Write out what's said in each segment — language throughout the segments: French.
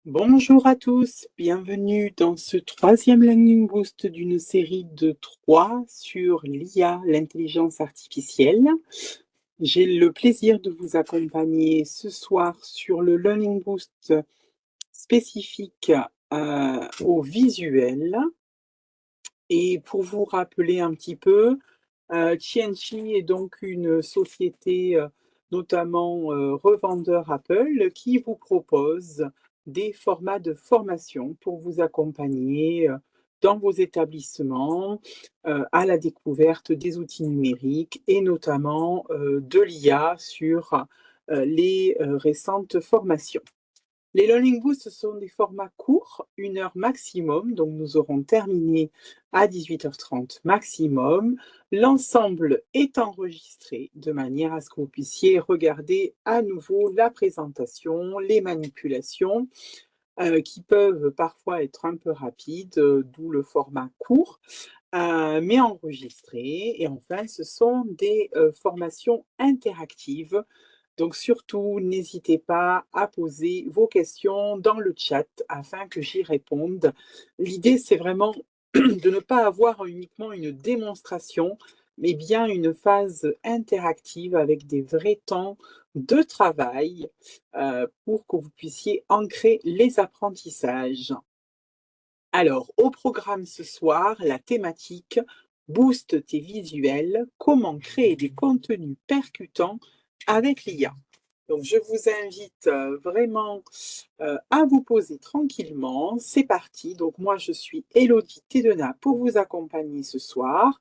Bonjour à tous, bienvenue dans ce troisième Learning Boost d'une série de trois sur l'IA, l'intelligence artificielle. J'ai le plaisir de vous accompagner ce soir sur le Learning Boost spécifique au visuel. Et pour vous rappeler un petit peu, Tianqi est donc une société, notamment revendeur Apple, qui vous propose des formats de formation pour vous accompagner dans vos établissements à la découverte des outils numériques et notamment de l'IA sur les récentes formations. Les Learning Boosts, ce sont des formats courts, 1 heure maximum, donc nous aurons terminé à 18h30 maximum. L'ensemble est enregistré de manière à ce que vous puissiez regarder à nouveau la présentation, les manipulations, qui peuvent parfois être un peu rapides, d'où le format court, mais enregistré. Et enfin, ce sont des formations interactives, donc surtout, n'hésitez pas à poser vos questions dans le chat afin que j'y réponde. L'idée, c'est vraiment de ne pas avoir uniquement une démonstration, mais bien une phase interactive avec des vrais temps de travail pour que vous puissiez ancrer les apprentissages. Alors, au programme ce soir, la thématique Booste tes visuels, comment créer des contenus percutants avec l'IA. Donc, je vous invite vraiment à vous poser tranquillement. C'est parti. Donc, moi, je suis Élodie Tedena pour vous accompagner ce soir.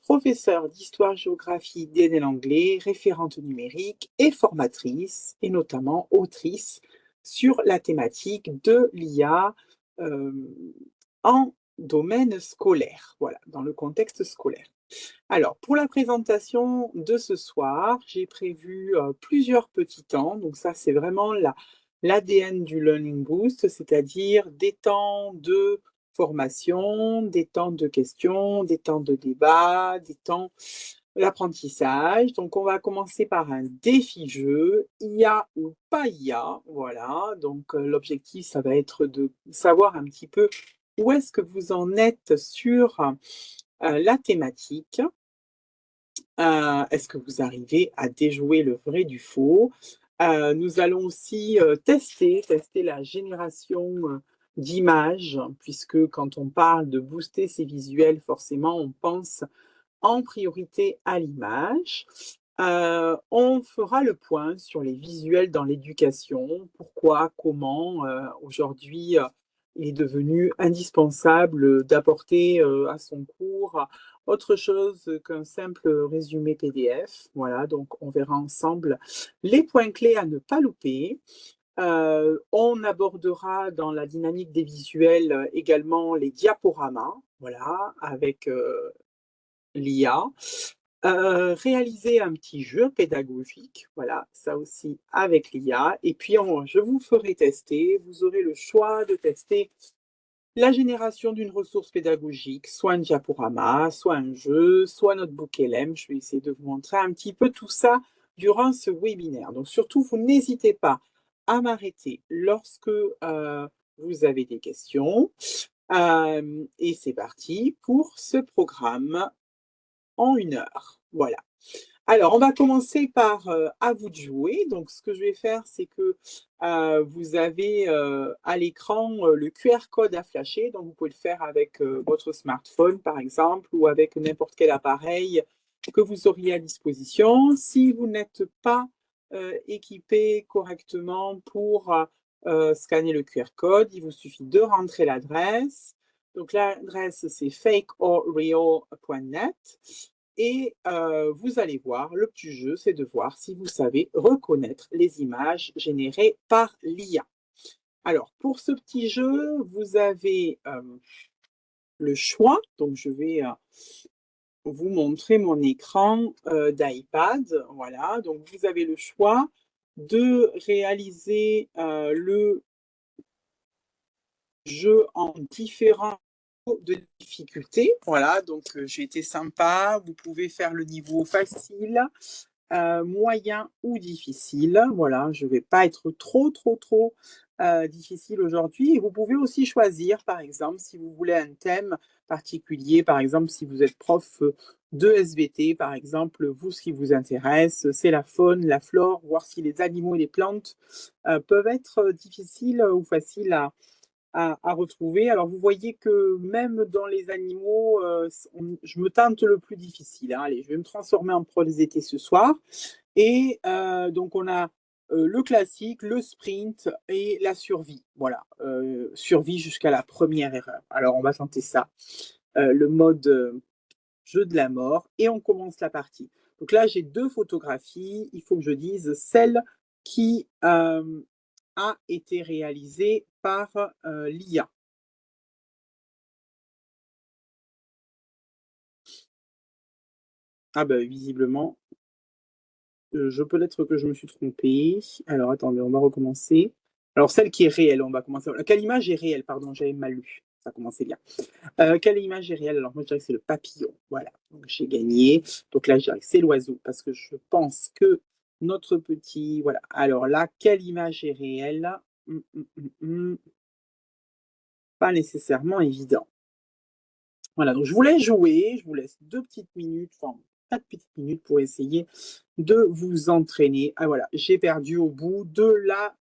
Professeure d'histoire-géographie et l'anglais, référente numérique et formatrice, et notamment autrice sur la thématique de l'IA euh, en domaine scolaire, voilà, dans le contexte scolaire. Alors, pour la présentation de ce soir, j'ai prévu plusieurs petits temps. Donc ça, c'est vraiment l'ADN du Learning Boost, c'est-à-dire des temps de formation, des temps de questions, des temps de débat, des temps d'apprentissage. Donc, on va commencer par un défi-jeu, IA ou pas IA. Voilà, donc l'objectif, ça va être de savoir un petit peu où est-ce que vous en êtes sur la thématique. Est-ce que vous arrivez à déjouer le vrai du faux? Nous allons aussi tester la génération d'images, puisque quand on parle de booster ses visuels, forcément, on pense en priorité à l'image. On fera le point sur les visuels dans l'éducation, pourquoi, comment, aujourd'hui, il est devenu indispensable d'apporter à son cours autre chose qu'un simple résumé PDF. Voilà, donc on verra ensemble les points clés à ne pas louper. On abordera dans la dynamique des visuels également les diaporamas, voilà, avec l'IA. Réaliser un petit jeu pédagogique, voilà, ça aussi avec l'IA. Et puis, je vous ferai tester, vous aurez le choix de tester la génération d'une ressource pédagogique, soit un diaporama, soit un jeu, soit Notebook LM. Je vais essayer de vous montrer un petit peu tout ça durant ce webinaire. Donc, surtout, vous n'hésitez pas à m'arrêter lorsque vous avez des questions. Et c'est parti pour ce programme en 1 heure. Voilà. Alors, on va commencer par à vous de jouer. Donc, ce que je vais faire, c'est que vous avez à l'écran le QR code à flasher. Donc, vous pouvez le faire avec votre smartphone, par exemple, ou avec n'importe quel appareil que vous auriez à disposition. Si vous n'êtes pas équipé correctement pour scanner le QR code, il vous suffit de rentrer l'adresse. Donc, l'adresse, c'est fakeorreal.net. Et vous allez voir, le petit jeu, c'est de voir si vous savez reconnaître les images générées par l'IA. Alors, pour ce petit jeu, vous avez le choix. Donc, je vais vous montrer mon écran d'iPad. Voilà, donc vous avez le choix de réaliser le jeu en différents de difficulté. Voilà, donc j'ai été sympa. Vous pouvez faire le niveau facile, moyen ou difficile. Voilà, je ne vais pas être trop difficile aujourd'hui. Et vous pouvez aussi choisir, par exemple, si vous voulez un thème particulier, par exemple, si vous êtes prof de SVT, par exemple, vous, ce qui vous intéresse, c'est la faune, la flore, voir si les animaux et les plantes peuvent être difficiles ou faciles à retrouver. Alors, vous voyez que même dans les animaux, je me tente le plus difficile, hein. Allez, je vais me transformer en pro-SVT ce soir. Et donc, on a le classique, le sprint et la survie. Voilà, survie jusqu'à la première erreur. Alors, on va tenter ça. Le mode jeu de la mort et on commence la partie. Donc là, j'ai deux photographies. Il faut que je dise celle qui a été réalisée par l'IA. Ah ben, visiblement, peut-être que je me suis trompé. Alors, attendez, on va recommencer. Alors, celle qui est réelle, on va commencer. Quelle image est réelle? Pardon, j'avais mal lu. Ça commençait bien. Quelle image est réelle? Alors, moi, je dirais que c'est le papillon. Voilà, donc j'ai gagné. Donc là, je dirais que c'est l'oiseau parce que je pense que notre petit. Voilà. Alors là, quelle image est réelle? Pas nécessairement évident. Voilà, donc je vous laisse jouer. Je vous laisse 2 petites minutes, enfin 4 petites minutes pour essayer de vous entraîner. Ah voilà, j'ai perdu au bout de la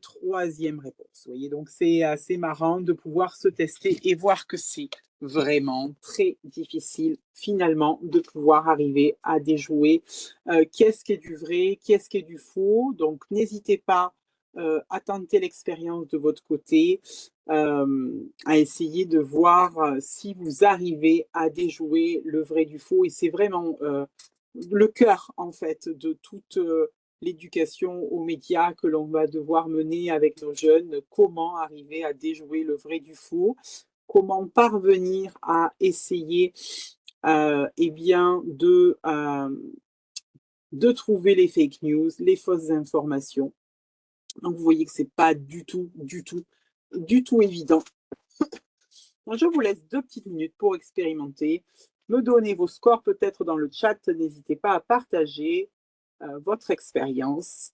troisième réponse. Vous voyez, donc c'est assez marrant de pouvoir se tester et voir que c'est vraiment très difficile finalement de pouvoir arriver à déjouer qu'est-ce qui est du vrai, qu'est-ce qui est du faux. Donc n'hésitez pas à tenter l'expérience de votre côté, à essayer de voir si vous arrivez à déjouer le vrai du faux. Et c'est vraiment le cœur en fait de toute l'éducation aux médias que l'on va devoir mener avec nos jeunes, comment arriver à déjouer le vrai du faux, comment parvenir à essayer eh bien, de trouver les fake news, les fausses informations. Donc vous voyez que c'est pas du tout, du tout, du tout évident. Donc, je vous laisse 2 petites minutes pour expérimenter, me donner vos scores peut-être dans le chat. N'hésitez pas à partager votre expérience.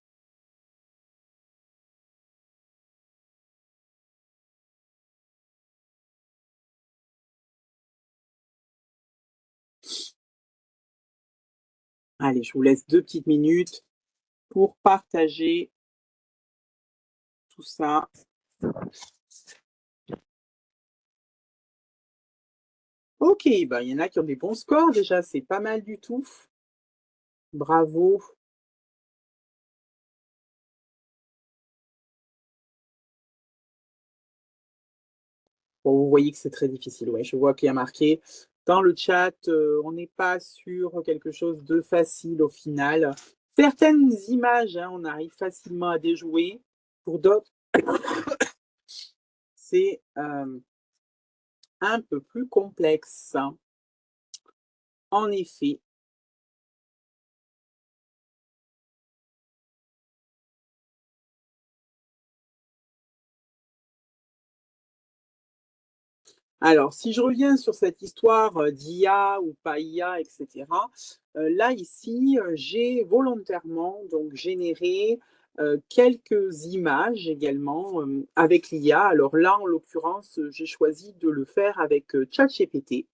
Allez, je vous laisse 2 petites minutes pour partager tout ça. Ok, ben, il y en a qui ont des bons scores déjà, c'est pas mal du tout. Bravo. Bon, vous voyez que c'est très difficile. Ouais, je vois qu'il y a marqué dans le chat, on n'est pas sur quelque chose de facile au final. Certaines images, hein, on arrive facilement à déjouer. Pour d'autres, c'est un peu plus complexe. En effet. Alors, si je reviens sur cette histoire d'IA ou pas IA, etc., là, ici, j'ai volontairement donc généré quelques images également avec l'IA. Alors là, en l'occurrence, j'ai choisi de le faire avec ChatGPT.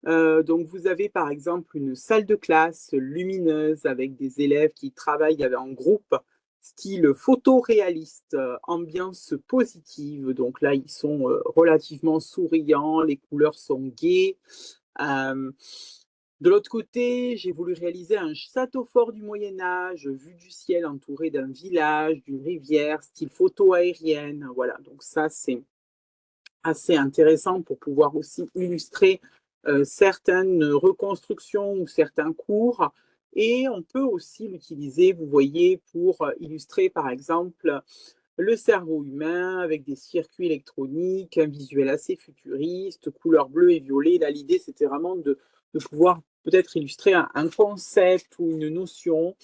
Donc, vous avez par exemple une salle de classe lumineuse avec des élèves qui travaillent en groupe, style photoréaliste, ambiance positive. Donc là, ils sont relativement souriants, les couleurs sont gaies. Euh, de l'autre côté, j'ai voulu réaliser un château fort du Moyen Âge, vue du ciel entouré d'un village, d'une rivière, style photo aérienne. Voilà, donc ça, c'est assez intéressant pour pouvoir aussi illustrer certaines reconstructions ou certains cours. Et on peut aussi l'utiliser, vous voyez, pour illustrer par exemple le cerveau humain avec des circuits électroniques, un visuel assez futuriste, couleurs bleues et violet. Là, l'idée, c'était vraiment de pouvoir peut-être illustrer un concept ou une notion.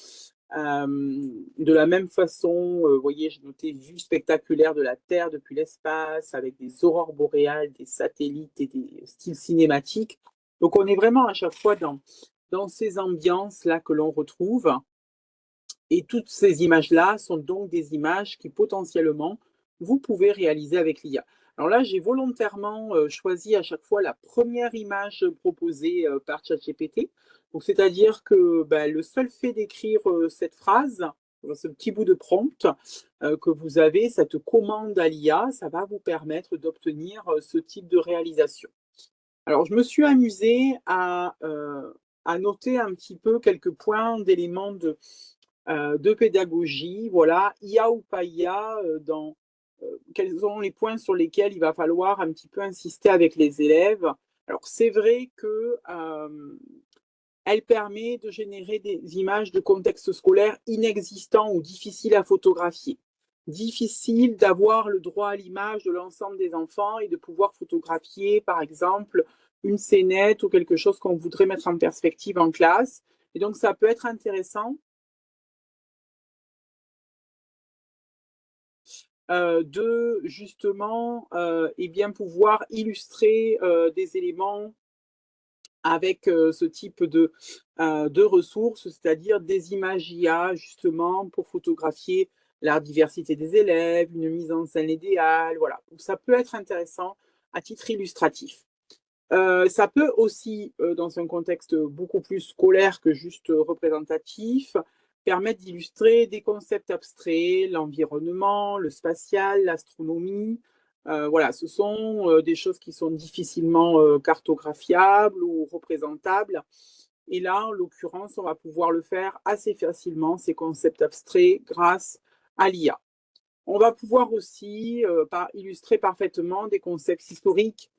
De la même façon, vous voyez, j'ai noté vue spectaculaire de la Terre depuis l'espace, avec des aurores boréales, des satellites et des styles cinématiques. Donc, on est vraiment à chaque fois dans ces ambiances-là que l'on retrouve. Et toutes ces images-là sont donc des images qui potentiellement vous pouvez réaliser avec l'IA. Alors là, j'ai volontairement choisi à chaque fois la première image proposée par ChatGPT. Donc, c'est-à-dire que le seul fait d'écrire cette phrase, ce petit bout de prompt que vous avez, cette commande à l'IA, ça va vous permettre d'obtenir ce type de réalisation. Alors, je me suis amusée à noter un petit peu quelques points d'éléments de pédagogie. Voilà, IA ou pas IA, quels sont les points sur lesquels il va falloir un petit peu insister avec les élèves. Alors, c'est vrai que elle permet de générer des images de contexte scolaire inexistants ou difficiles à photographier. Difficile d'avoir le droit à l'image de l'ensemble des enfants et de pouvoir photographier, par exemple, une scénette ou quelque chose qu'on voudrait mettre en perspective en classe. Et donc, ça peut être intéressant de justement bien pouvoir illustrer des éléments avec ce type de ressources, c'est-à-dire des images IA justement pour photographier la diversité des élèves, une mise en scène idéale, voilà. Donc, ça peut être intéressant à titre illustratif. Ça peut aussi, dans un contexte beaucoup plus scolaire que juste représentatif, permettre d'illustrer des concepts abstraits, l'environnement, le spatial, l'astronomie. Voilà, ce sont des choses qui sont difficilement cartographiables ou représentables. Et là, en l'occurrence, on va pouvoir le faire assez facilement, ces concepts abstraits, grâce à l'IA. On va pouvoir aussi illustrer parfaitement des concepts historiques,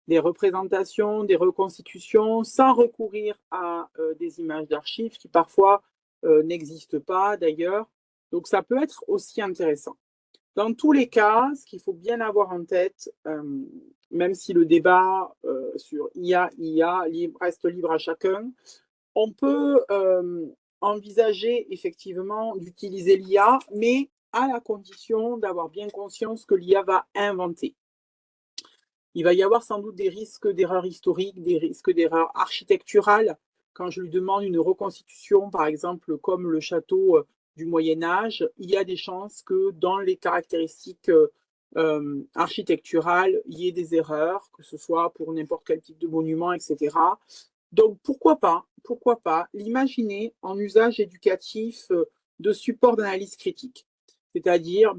des représentations, des reconstitutions, sans recourir à des images d'archives qui parfois n'existent pas d'ailleurs. Donc ça peut être aussi intéressant. Dans tous les cas, ce qu'il faut bien avoir en tête, même si le débat sur IA reste libre à chacun, on peut envisager effectivement d'utiliser l'IA, mais à la condition d'avoir bien conscience que l'IA va inventer. Il va y avoir sans doute des risques d'erreurs historiques, des risques d'erreurs architecturales. Quand je lui demande une reconstitution, par exemple, comme le château du Moyen Âge, il y a des chances que dans les caractéristiques architecturales, il y ait des erreurs, que ce soit pour n'importe quel type de monument, etc. Donc, pourquoi pas l'imaginer en usage éducatif de support d'analyse critique. C'est-à-dire,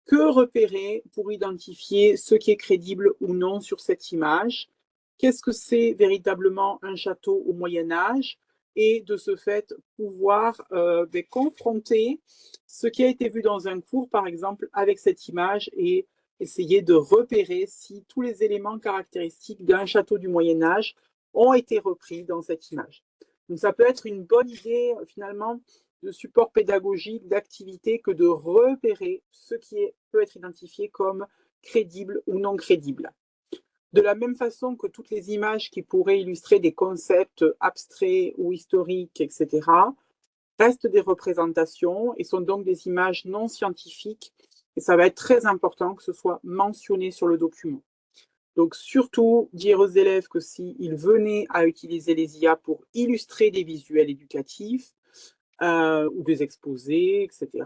que repérer pour identifier ce qui est crédible ou non sur cette image? Qu'est-ce que c'est véritablement un château au Moyen Âge? Et de ce fait, pouvoir confronter ce qui a été vu dans un cours, par exemple, avec cette image et essayer de repérer si tous les éléments caractéristiques d'un château du Moyen Âge ont été repris dans cette image. Donc ça peut être une bonne idée finalement de support pédagogique, d'activité, que de repérer ce qui peut être identifié comme crédible ou non crédible. De la même façon que toutes les images qui pourraient illustrer des concepts abstraits ou historiques, etc., restent des représentations et sont donc des images non scientifiques. Et ça va être très important que ce soit mentionné sur le document. Donc, surtout, dire aux élèves que s'ils venaient à utiliser les IA pour illustrer des visuels éducatifs ou des exposés, etc.,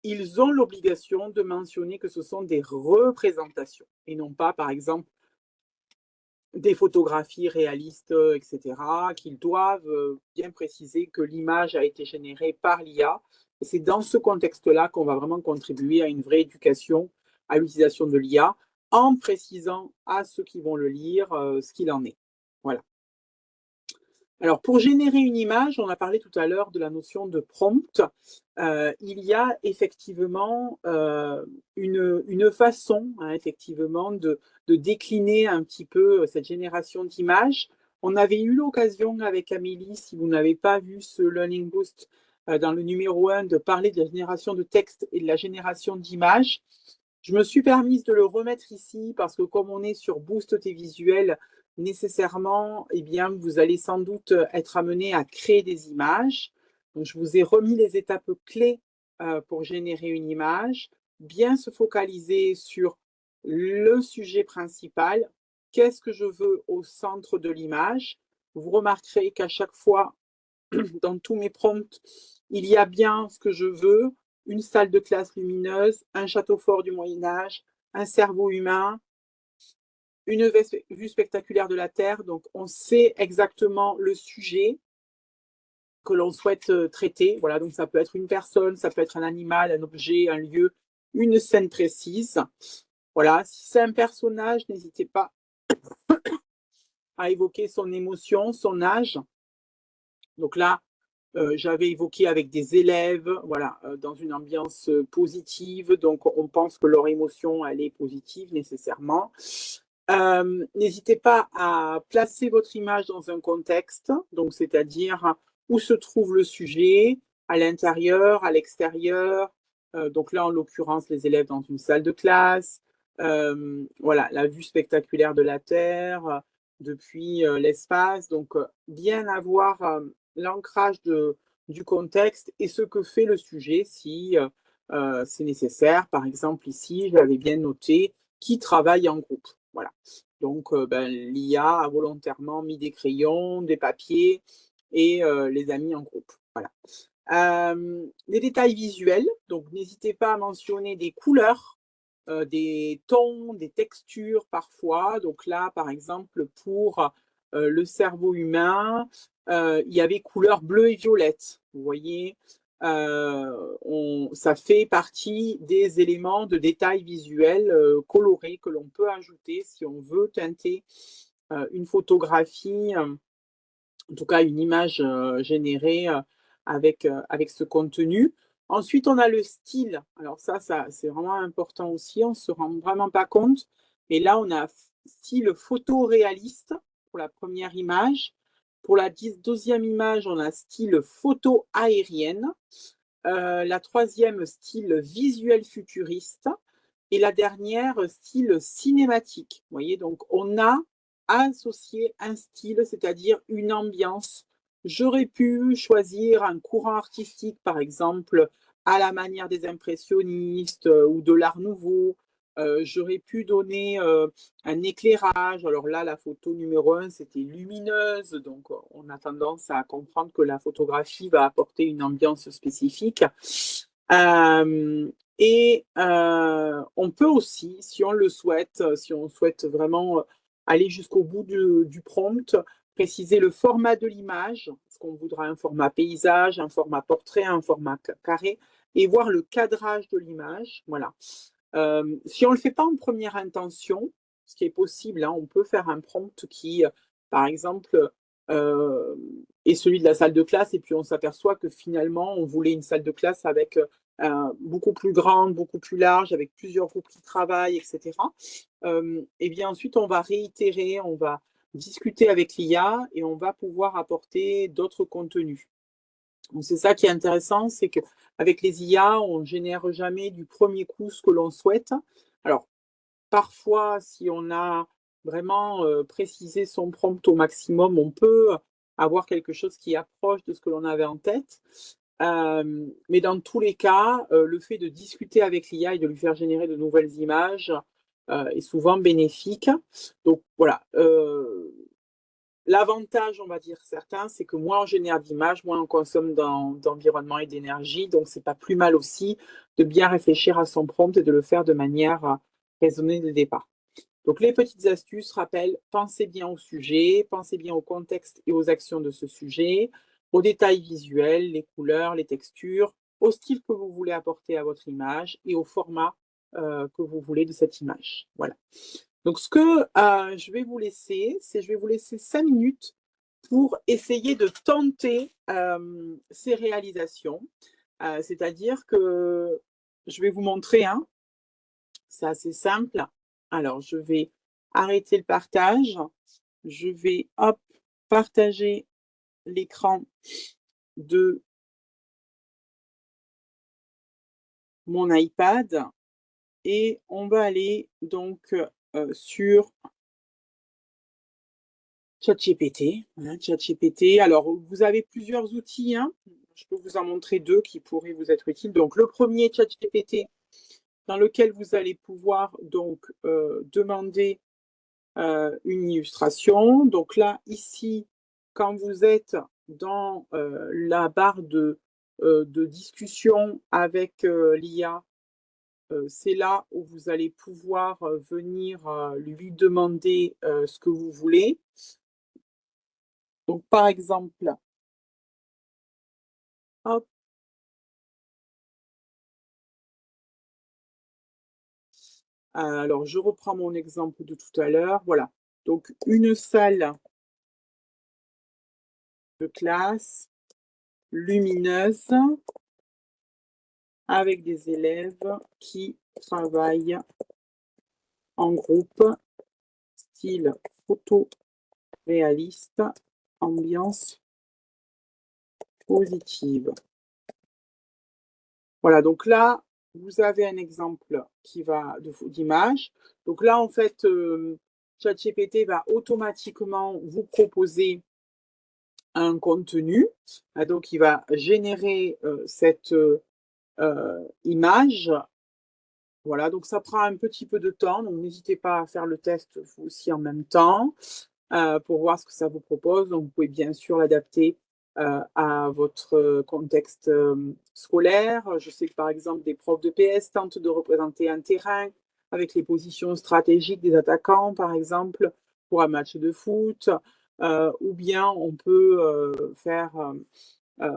ils ont l'obligation de mentionner que ce sont des représentations et non pas, par exemple, des photographies réalistes, etc., qu'ils doivent bien préciser que l'image a été générée par l'IA. Et c'est dans ce contexte-là qu'on va vraiment contribuer à une vraie éducation à l'utilisation de l'IA en précisant à ceux qui vont le lire ce qu'il en est. Voilà. Alors, pour générer une image, on a parlé tout à l'heure de la notion de prompt. Il y a effectivement une façon, effectivement, de décliner un petit peu cette génération d'images. On avait eu l'occasion avec Amélie, si vous n'avez pas vu ce Learning Boost dans le numéro 1, de parler de la génération de texte et de la génération d'images. Je me suis permise de le remettre ici parce que comme on est sur Boost tes visuels, nécessairement, bien, vous allez sans doute être amené à créer des images. Donc, je vous ai remis les étapes clés pour générer une image, bien se focaliser sur le sujet principal. Qu'est-ce que je veux au centre de l'image? Vous remarquerez qu'à chaque fois, dans tous mes prompts, il y a bien ce que je veux, une salle de classe lumineuse, un château fort du Moyen-Âge, un cerveau humain, une vue spectaculaire de la Terre. Donc, on sait exactement le sujet que l'on souhaite traiter. Voilà, donc ça peut être une personne, ça peut être un animal, un objet, un lieu, une scène précise. Voilà, si c'est un personnage, n'hésitez pas à évoquer son émotion, son âge. Donc là, j'avais évoqué avec des élèves, voilà, dans une ambiance positive. Donc, on pense que leur émotion, elle est positive nécessairement. N'hésitez pas à placer votre image dans un contexte, donc c'est-à-dire où se trouve le sujet, à l'intérieur, à l'extérieur. Donc là, en l'occurrence, les élèves dans une salle de classe. Voilà, la vue spectaculaire de la Terre depuis l'espace. Donc, bien avoir l'ancrage du contexte et ce que fait le sujet si c'est nécessaire. Par exemple, ici, j'avais bien noté qui travaille en groupe. Voilà. Donc, l'IA a volontairement mis des crayons, des papiers et les a mis en groupe. Voilà. Les détails visuels, donc n'hésitez pas à mentionner des couleurs, des tons, des textures parfois. Donc là, par exemple, pour le cerveau humain, il y avait couleur bleue et violette. Vous voyez, ça fait partie des éléments de détail visuel colorés que l'on peut ajouter si on veut teinter une photographie, en tout cas une image générée avec ce contenu. Ensuite, on a le style. Alors ça c'est vraiment important aussi, on ne se rend vraiment pas compte. Et là, on a style photoréaliste pour la première image. Pour la deuxième image, on a style photo aérienne. La troisième, style visuel futuriste. Et la dernière, style cinématique. Vous voyez, donc on a associé un style, c'est-à-dire une ambiance. J'aurais pu choisir un courant artistique, par exemple, à la manière des impressionnistes ou de l'Art nouveau. J'aurais pu donner un éclairage. Alors là, la photo numéro 1, c'était lumineuse. Donc, on a tendance à comprendre que la photographie va apporter une ambiance spécifique. Et on peut aussi, si on le souhaite, si on souhaite vraiment aller jusqu'au bout du prompt, préciser le format de l'image, parce qu'on voudra un format paysage, un format portrait, un format carré, et voir le cadrage de l'image. Voilà. Si on ne le fait pas en première intention, ce qui est possible, hein, on peut faire un prompt qui, par exemple, est celui de la salle de classe, et puis on s'aperçoit que finalement, on voulait une salle de classe avec beaucoup plus grande, beaucoup plus large, avec plusieurs groupes qui travaillent, etc. Et bien ensuite, on va réitérer, on va discuter avec l'IA et on va pouvoir apporter d'autres contenus. Donc c'est ça qui est intéressant, c'est qu'avec les IA, on ne génère jamais du premier coup ce que l'on souhaite. Alors, parfois, si on a vraiment précisé son prompt au maximum, on peut avoir quelque chose qui approche de ce que l'on avait en tête. Mais dans tous les cas, le fait de discuter avec l'IA et de lui faire générer de nouvelles images est souvent bénéfique. Donc voilà, l'avantage, on va dire certain, c'est que moins on génère d'images, moins on consomme d'environnement et d'énergie. Donc, c'est pas plus mal aussi de bien réfléchir à son prompt et de le faire de manière raisonnée dès le départ. Donc, les petites astuces rappellent, pensez bien au sujet, pensez bien au contexte et aux actions de ce sujet, aux détails visuels, les couleurs, les textures, au style que vous voulez apporter à votre image et au format que vous voulez de cette image. Voilà. Donc, ce que je vais vous laisser, c'est je vais vous laisser 5 minutes pour essayer de tenter ces réalisations. C'est-à-dire que je vais vous montrer, hein, c'est assez simple. Alors, je vais arrêter le partage. Je vais, hop, partager l'écran de mon iPad et on va aller donc sur ChatGPT. Voilà, ChatGPT. Alors, vous avez plusieurs outils, hein. Je peux vous en montrer deux qui pourraient vous être utiles. Donc, le premier, ChatGPT, dans lequel vous allez pouvoir donc demander une illustration. Donc là, ici, quand vous êtes dans la barre de de discussion avec l'IA, c'est là où vous allez pouvoir venir lui demander ce que vous voulez. Donc, par exemple, hop, alors je reprends mon exemple de tout à l'heure. Voilà. Donc, une salle de classe lumineuse avec des élèves qui travaillent en groupe, style photoréaliste, ambiance positive. Voilà, donc là, vous avez un exemple d'image. Donc là, en fait, ChatGPT va automatiquement vous proposer un contenu. Donc, il va générer cette image. Voilà, donc ça prend un petit peu de temps. Donc, n'hésitez pas à faire le test vous aussi en même temps pour voir ce que ça vous propose. Donc, vous pouvez bien sûr l'adapter à votre contexte scolaire. Je sais que par exemple, des profs de PS tentent de représenter un terrain avec les positions stratégiques des attaquants, par exemple, pour un match de foot. Ou bien on peut faire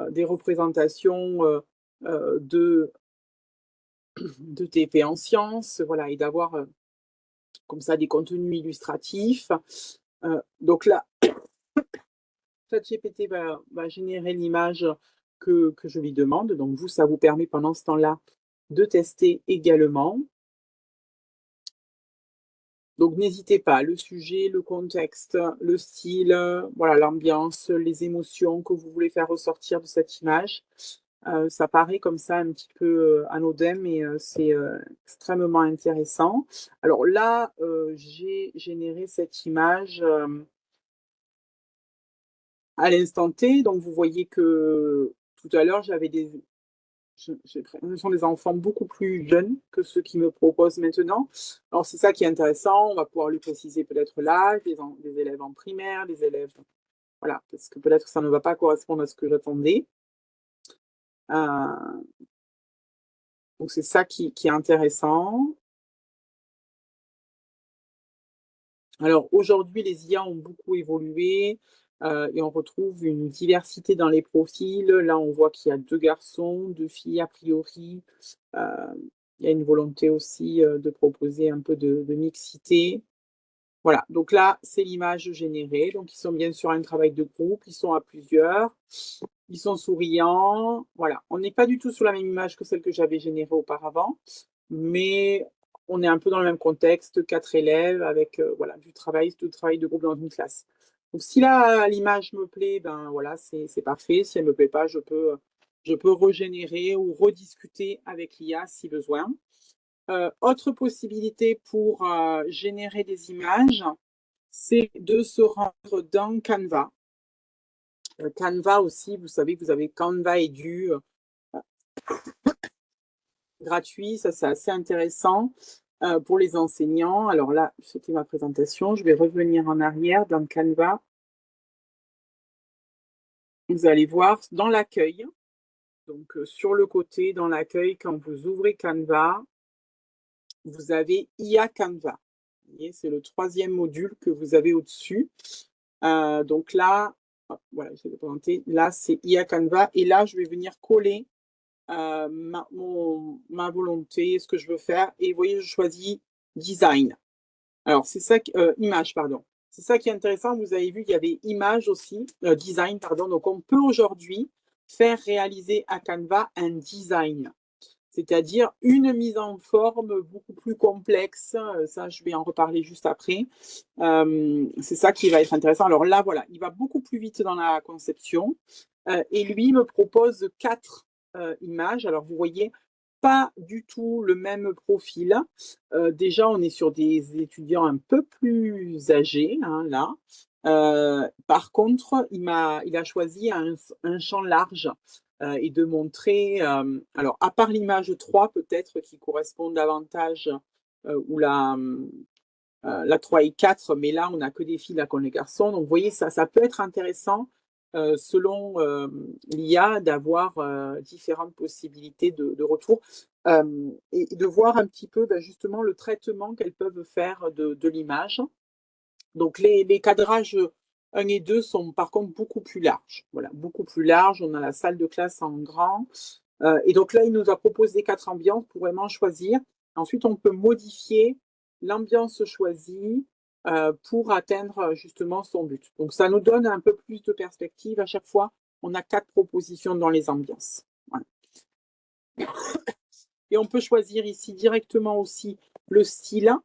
des représentations de TP en sciences, voilà, et d'avoir comme ça des contenus illustratifs. Donc là, ChatGPT va générer l'image que je lui demande. Donc, vous, ça vous permet pendant ce temps-là de tester également. Donc, n'hésitez pas, le sujet, le contexte, le style, voilà, l'ambiance, les émotions que vous voulez faire ressortir de cette image. Ça paraît comme ça un petit peu anodin, mais c'est extrêmement intéressant. Alors là, j'ai généré cette image à l'instant T. Donc, vous voyez que tout à l'heure, ce sont des enfants beaucoup plus jeunes que ceux qui me proposent maintenant. Alors, c'est ça qui est intéressant. On va pouvoir lui préciser peut-être l'âge des élèves en primaire, des élèves. Voilà, parce que peut-être que ça ne va pas correspondre à ce que j'attendais. Euh, donc, c'est ça qui est intéressant. Alors aujourd'hui, les IA ont beaucoup évolué et on retrouve une diversité dans les profils. Là, on voit qu'il y a 2 garçons, 2 filles a priori. Euh, il y a une volonté aussi de proposer un peu de mixité. Voilà, donc là, c'est l'image générée. Donc, ils sont bien sur un travail de groupe, ils sont à plusieurs, ils sont souriants. Voilà, on n'est pas du tout sur la même image que celle que j'avais générée auparavant, mais on est un peu dans le même contexte, 4 élèves avec voilà, du travail de groupe dans une classe. Donc, si là, l'image me plaît, ben voilà, c'est parfait. Si elle ne me plaît pas, je peux régénérer ou rediscuter avec l'IA si besoin. Autre possibilité pour générer des images, c'est de se rendre dans Canva. Canva aussi, vous savez que vous avez Canva Edu gratuit, ça c'est assez intéressant pour les enseignants. Alors là, c'était ma présentation, je vais revenir en arrière dans Canva. Vous allez voir dans l'accueil, donc sur le côté, dans l'accueil, quand vous ouvrez Canva, vous avez IA Canva. C'est le 3e module que vous avez au-dessus. Donc là, voilà, je vais présenter. Là, c'est IA Canva. Et là, je vais venir coller ma volonté, ce que je veux faire. Et vous voyez, je choisis design. Alors, c'est ça, image, pardon. C'est ça qui est intéressant. Vous avez vu qu'il y avait image aussi, design, pardon. Donc, on peut aujourd'hui faire réaliser à Canva un design, c'est-à-dire une mise en forme beaucoup plus complexe. Ça, je vais en reparler juste après. C'est ça qui va être intéressant. Alors là, voilà, il va beaucoup plus vite dans la conception et lui me propose 4 images. Alors, vous voyez, pas du tout le même profil. Déjà, on est sur des étudiants un peu plus âgés, hein, là. Par contre, il a choisi un champ large et de montrer, alors à part l'image 3 peut-être qui correspond davantage, ou la 3 et 4, mais là on n'a que des filles, là qu'on les garçons. Donc vous voyez, ça peut être intéressant selon l'IA, d'avoir différentes possibilités de retour et de voir un petit peu justement le traitement qu'elles peuvent faire de l'image. Donc les cadrages 1 et 2 sont par contre beaucoup plus larges. Voilà, beaucoup plus larges. On a la salle de classe en grand. Et donc là, il nous a proposé 4 ambiances pour vraiment choisir. Ensuite, on peut modifier l'ambiance choisie pour atteindre justement son but. Donc ça nous donne un peu plus de perspective. À chaque fois, on a 4 propositions dans les ambiances. Voilà. Et on peut choisir ici directement aussi le style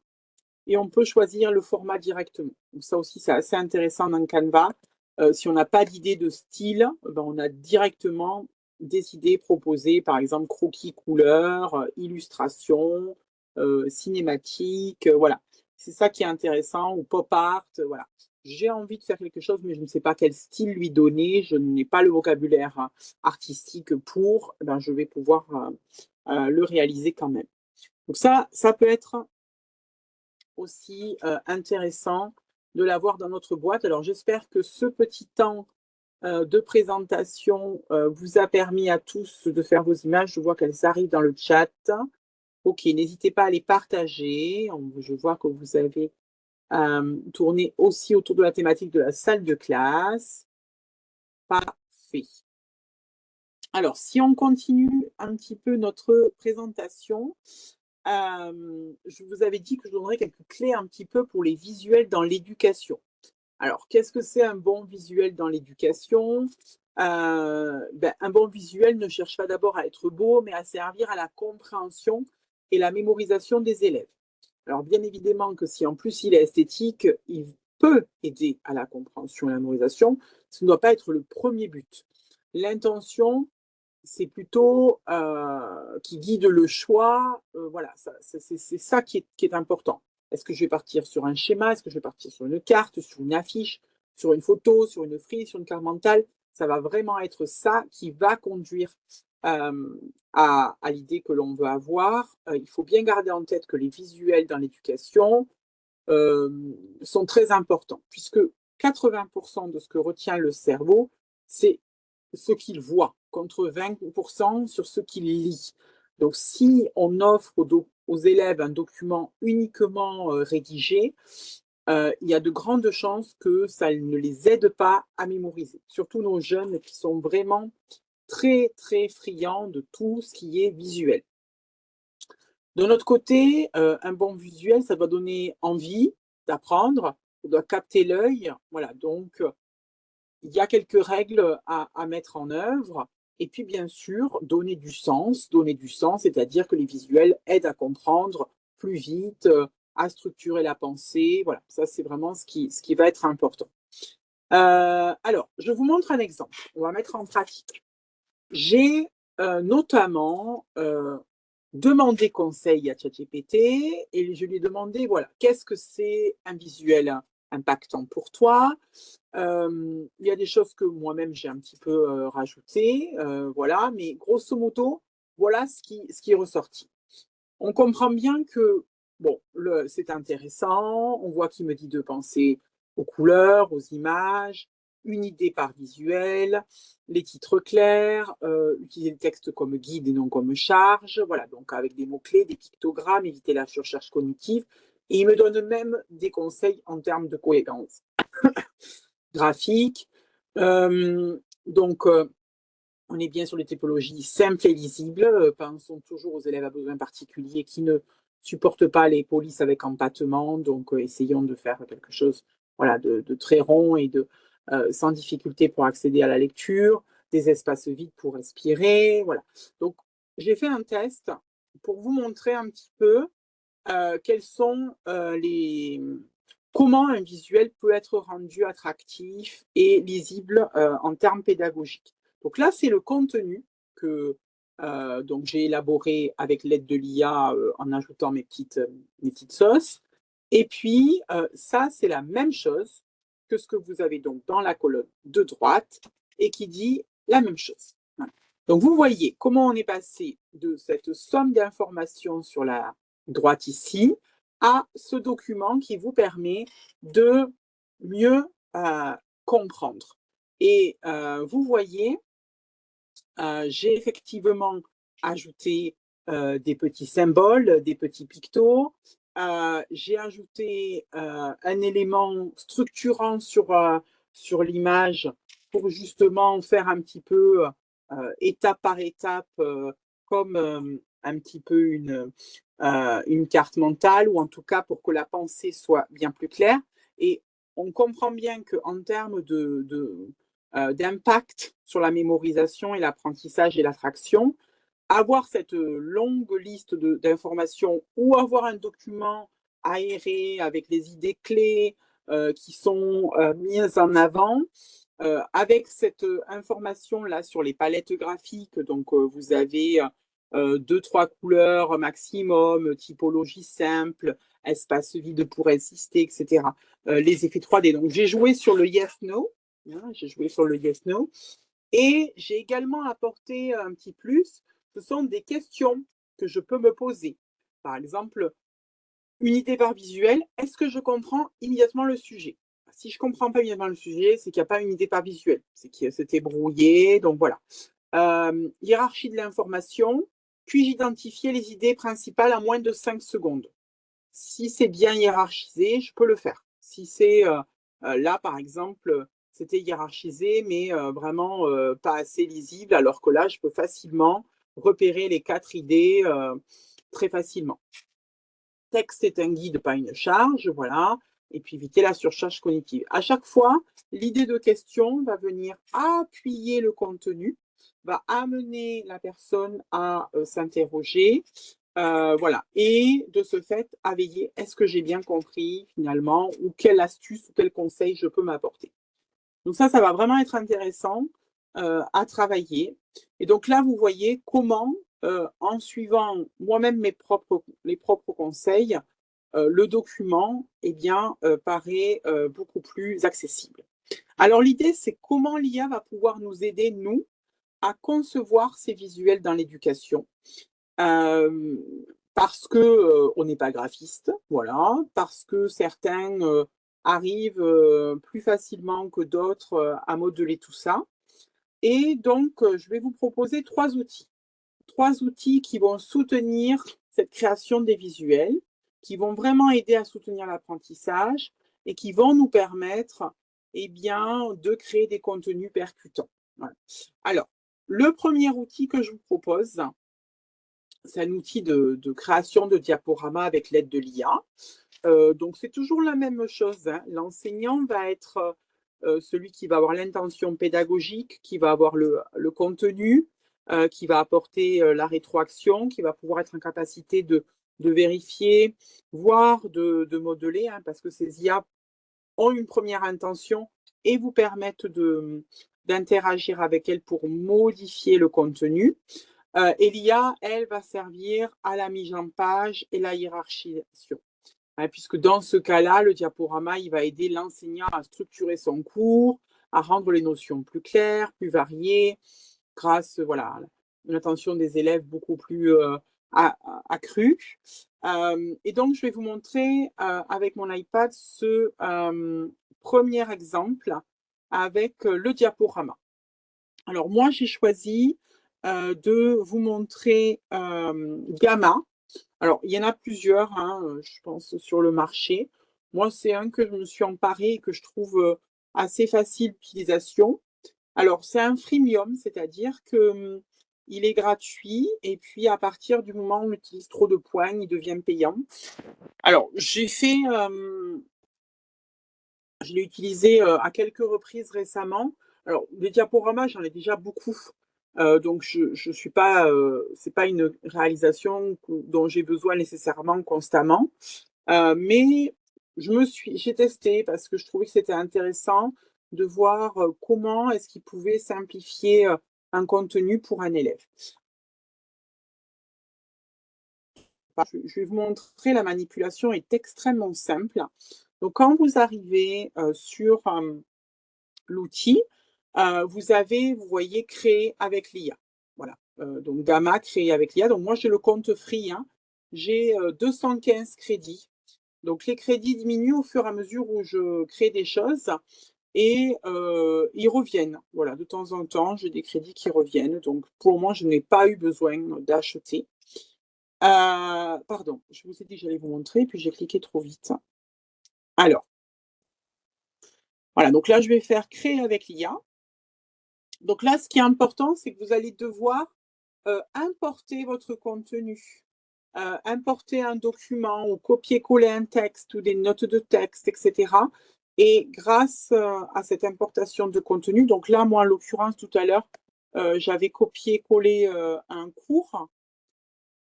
et on peut choisir le format directement. Donc ça aussi, c'est assez intéressant dans Canva. Si on n'a pas d'idée de style, on a directement des idées proposées, par exemple croquis couleur, illustration, cinématique, voilà. C'est ça qui est intéressant, ou pop art, voilà. J'ai envie de faire quelque chose, mais je ne sais pas quel style lui donner, je n'ai pas le vocabulaire artistique pour, je vais pouvoir le réaliser quand même. Donc ça peut être aussi intéressant de l'avoir dans notre boîte. Alors j'espère que ce petit temps de présentation vous a permis à tous de faire vos images. Je vois qu'elles arrivent dans le chat. Ok, n'hésitez pas à les partager. Je vois que vous avez tourné aussi autour de la thématique de la salle de classe. Parfait. Alors, si on continue un petit peu notre présentation, je vous avais dit que je donnerais quelques clés un petit peu pour les visuels dans l'éducation. Alors, qu'est-ce que c'est un bon visuel dans l'éducation? Un bon visuel ne cherche pas d'abord à être beau, mais à servir à la compréhension et la mémorisation des élèves. Alors, bien évidemment que si en plus il est esthétique, il peut aider à la compréhension et la mémorisation. Ce ne doit pas être le premier but. L'intention, c'est plutôt qui guide le choix. Voilà, c'est ça qui est important. Est-ce que je vais partir sur un schéma? Est-ce que je vais partir sur une carte, sur une affiche, sur une photo, sur une frise, sur une carte mentale? Ça va vraiment être ça qui va conduire à l'idée que l'on veut avoir. Il faut bien garder en tête que les visuels dans l'éducation sont très importants, puisque 80% de ce que retient le cerveau, c'est ce qu'il voit, contre 20% sur ce qu'il lit. Donc, si on offre aux élèves un document uniquement rédigé, il y a de grandes chances que ça ne les aide pas à mémoriser. Surtout nos jeunes qui sont vraiment très, très friands de tout ce qui est visuel. De notre côté, un bon visuel, ça doit donner envie d'apprendre, ça doit capter l'œil. Voilà, donc il y a quelques règles à mettre en œuvre. Et puis, bien sûr, donner du sens, c'est-à-dire que les visuels aident à comprendre plus vite, à structurer la pensée. Voilà, ça, c'est vraiment ce qui va être important. Alors, je vous montre un exemple. On va mettre en pratique. J'ai notamment demandé conseil à ChatGPT et je lui ai demandé, voilà, qu'est-ce que c'est un visuel impactant pour toi? Il y a des choses que moi-même j'ai un petit peu rajoutées, voilà, mais grosso modo, voilà ce qui est ressorti. On comprend bien que, bon, c'est intéressant, on voit qu'il me dit de penser aux couleurs, aux images, une idée par visuel, les titres clairs, utiliser le texte comme guide et non comme charge, voilà, donc avec des mots-clés, des pictogrammes, éviter la surcharge cognitive, et il me donne même des conseils en termes de cohérence graphique. On est bien sur les typologies simples et lisibles. Pensons toujours aux élèves à besoins particuliers qui ne supportent pas les polices avec empattement. Donc, essayons de faire quelque chose voilà, de très rond et sans difficulté pour accéder à la lecture, des espaces vides pour respirer. Voilà. Donc, j'ai fait un test pour vous montrer un petit peu quels sont comment un visuel peut être rendu attractif et lisible en termes pédagogiques. Donc là, c'est le contenu que donc j'ai élaboré avec l'aide de l'IA en ajoutant mes petites sauces. Et puis, ça, c'est la même chose que ce que vous avez donc dans la colonne de droite et qui dit la même chose. Voilà. Donc, vous voyez comment on est passé de cette somme d'informations sur la droite ici à ce document qui vous permet de mieux comprendre. Et vous voyez, j'ai effectivement ajouté des petits symboles, des petits pictos. J'ai ajouté un élément structurant sur l'image pour justement faire un petit peu étape par étape, comme un petit peu une carte mentale, ou en tout cas pour que la pensée soit bien plus claire. Et on comprend bien qu'en termes d'impact sur la mémorisation et l'apprentissage et l'attraction, avoir cette longue liste d'informations ou avoir un document aéré avec les idées clés qui sont mises en avant, avec cette information-là sur les palettes graphiques. Donc, vous avez deux, trois couleurs maximum, typologie simple, espace vide pour insister, etc. Les effets 3D. Donc, j'ai joué sur le yes-no. Hein, j'ai joué sur le yes-no. Et j'ai également apporté un petit plus. Ce sont des questions que je peux me poser. Par exemple, une idée par visuel, est-ce que je comprends immédiatement le sujet? Si je ne comprends pas immédiatement le sujet, c'est qu'il n'y a pas une idée par visuel, c'est que c'était brouillé, donc voilà. Hiérarchie de l'information, puis-je identifier les idées principales en moins de 5 secondes? Si c'est bien hiérarchisé, je peux le faire. Si c'est là, par exemple, c'était hiérarchisé, mais vraiment pas assez lisible, alors que là, je peux facilement repérer les 4 idées très facilement. Texte est un guide, pas une charge, voilà. Et puis éviter la surcharge cognitive. À chaque fois, l'idée de question va venir appuyer le contenu, va amener la personne à s'interroger, voilà. Et de ce fait, à veiller, est-ce que j'ai bien compris finalement, ou quelle astuce ou quel conseil je peux m'apporter. Donc ça va vraiment être intéressant à travailler. Et donc là, vous voyez comment, en suivant moi-même les propres conseils, le document paraît beaucoup plus accessible. Alors l'idée, c'est comment l'IA va pouvoir nous aider, nous, à concevoir ces visuels dans l'éducation. Parce que on n'est pas graphiste, voilà, parce que certains arrivent plus facilement que d'autres à modeler tout ça. Et donc, je vais vous proposer 3 outils. 3 outils qui vont soutenir cette création des visuels, qui vont vraiment aider à soutenir l'apprentissage et qui vont nous permettre de créer des contenus percutants. Voilà. Alors, le premier outil que je vous propose, c'est un outil de création de diaporamas avec l'aide de l'IA. Donc, c'est toujours la même chose, hein. L'enseignant va être celui qui va avoir l'intention pédagogique, qui va avoir le contenu, qui va apporter la rétroaction, qui va pouvoir être en capacité de vérifier, voire de modeler, hein, parce que ces IA ont une première intention et vous permettent d'interagir avec elles pour modifier le contenu. Et l'IA, elle, va servir à la mise en page et la hiérarchisation. Hein, puisque dans ce cas-là, le diaporama, il va aider l'enseignant à structurer son cours, à rendre les notions plus claires, plus variées, grâce voilà, à une attention des élèves beaucoup plus accrue. Et donc, je vais vous montrer avec mon iPad ce premier exemple avec le diaporama. Alors, moi, j'ai choisi de vous montrer Gamma. Alors, il y en a plusieurs, hein, je pense, sur le marché. Moi, c'est un que je me suis emparé et que je trouve assez facile d'utilisation. Alors, c'est un freemium, c'est-à-dire que il est gratuit et puis à partir du moment où on utilise trop de points, il devient payant. Alors, je l'ai utilisé à quelques reprises récemment. Alors, les diaporamas, j'en ai déjà beaucoup. Donc, je suis pas, c'est pas une réalisation dont j'ai besoin nécessairement constamment. Mais j'ai testé parce que je trouvais que c'était intéressant de voir comment est-ce qu'il pouvait simplifier un contenu pour un élève. Je vais vous montrer, la manipulation est extrêmement simple. Donc, quand vous arrivez sur l'outil, vous voyez, créer avec l'IA. Voilà. Donc, Gamma, créer avec l'IA. Donc, moi, j'ai le compte free. Hein. J'ai 215 crédits. Donc, les crédits diminuent au fur et à mesure où je crée des choses. et ils reviennent. Voilà, de temps en temps, j'ai des crédits qui reviennent. Donc, pour le moment, je n'ai pas eu besoin d'acheter. Pardon, je vous ai dit que j'allais vous montrer, puis j'ai cliqué trop vite. Alors, voilà, donc là, je vais faire créer avec l'IA. Donc là, ce qui est important, c'est que vous allez devoir importer votre contenu, importer un document ou copier-coller un texte ou des notes de texte, etc. Et grâce à cette importation de contenu, donc là, moi, en l'occurrence, tout à l'heure, j'avais copié-collé un cours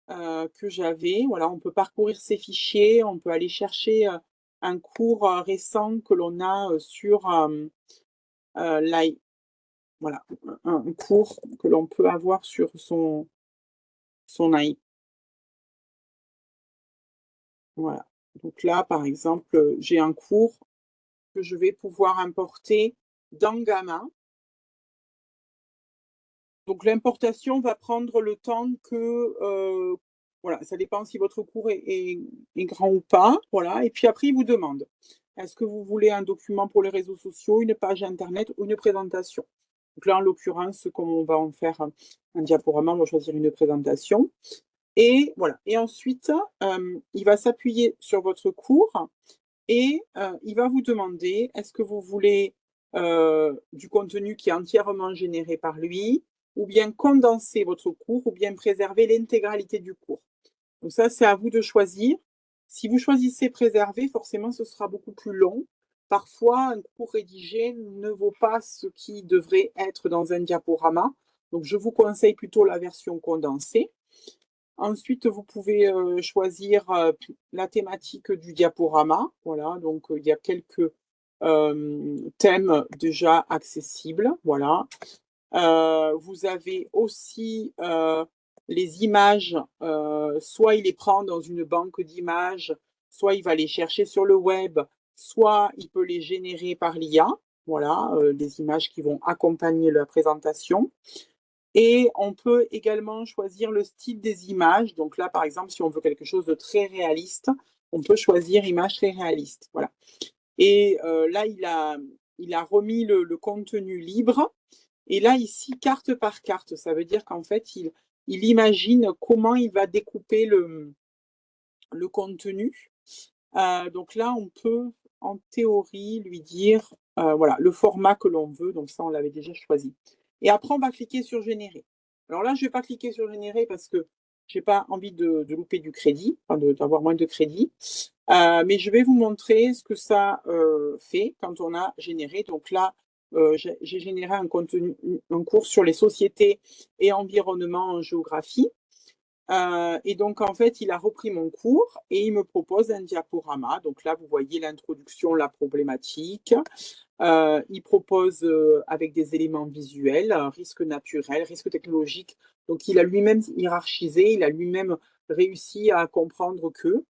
que j'avais. Voilà, on peut parcourir ces fichiers, on peut aller chercher un cours récent que l'on a sur voilà, un cours que l'on peut avoir sur son iPad. Voilà. Donc là, par exemple, j'ai un cours que je vais pouvoir importer dans Gamma. Donc l'importation va prendre le temps que, voilà, ça dépend si votre cours est grand ou pas. Voilà. Et puis après, il vous demande, est-ce que vous voulez un document pour les réseaux sociaux, une page Internet ou une présentation? Donc là, en l'occurrence, comme on va en faire un diaporama, on va choisir une présentation. Et voilà. Et ensuite, il va s'appuyer sur votre cours et il va vous demander, est-ce que vous voulez du contenu qui est entièrement généré par lui, ou bien condenser votre cours, ou bien préserver l'intégralité du cours. Donc ça, c'est à vous de choisir. Si vous choisissez préserver, forcément, ce sera beaucoup plus long. Parfois, un cours rédigé ne vaut pas ce qui devrait être dans un diaporama. Donc, je vous conseille plutôt la version condensée. Ensuite, vous pouvez choisir la thématique du diaporama. Voilà, donc il y a quelques thèmes déjà accessibles. Voilà. Vous avez aussi les images. Soit il les prend dans une banque d'images, soit il va les chercher sur le web, soit il peut les générer par l'IA. Voilà, des images qui vont accompagner la présentation. Et on peut également choisir le style des images. Donc là, par exemple, si on veut quelque chose de très réaliste, on peut choisir image très réaliste. Voilà. Et là, il a remis le contenu libre. Et là, ici, carte par carte, ça veut dire qu'en fait, il imagine comment il va découper le contenu. Donc là, on peut, en théorie, lui dire voilà, le format que l'on veut. Donc ça, on l'avait déjà choisi. Et après, on va cliquer sur générer. Alors là, je ne vais pas cliquer sur générer parce que je n'ai pas envie de louper du crédit, enfin d'avoir moins de crédit. Mais je vais vous montrer ce que ça fait quand on a généré. Donc là, j'ai généré un cours sur les sociétés et environnement en géographie. Et donc, en fait, il a repris mon cours et il me propose un diaporama. Donc là, vous voyez l'introduction, la problématique. Il propose avec des éléments visuels, risque naturel, risque technologique. Donc, il a lui-même hiérarchisé, il a lui-même réussi à comprendre que.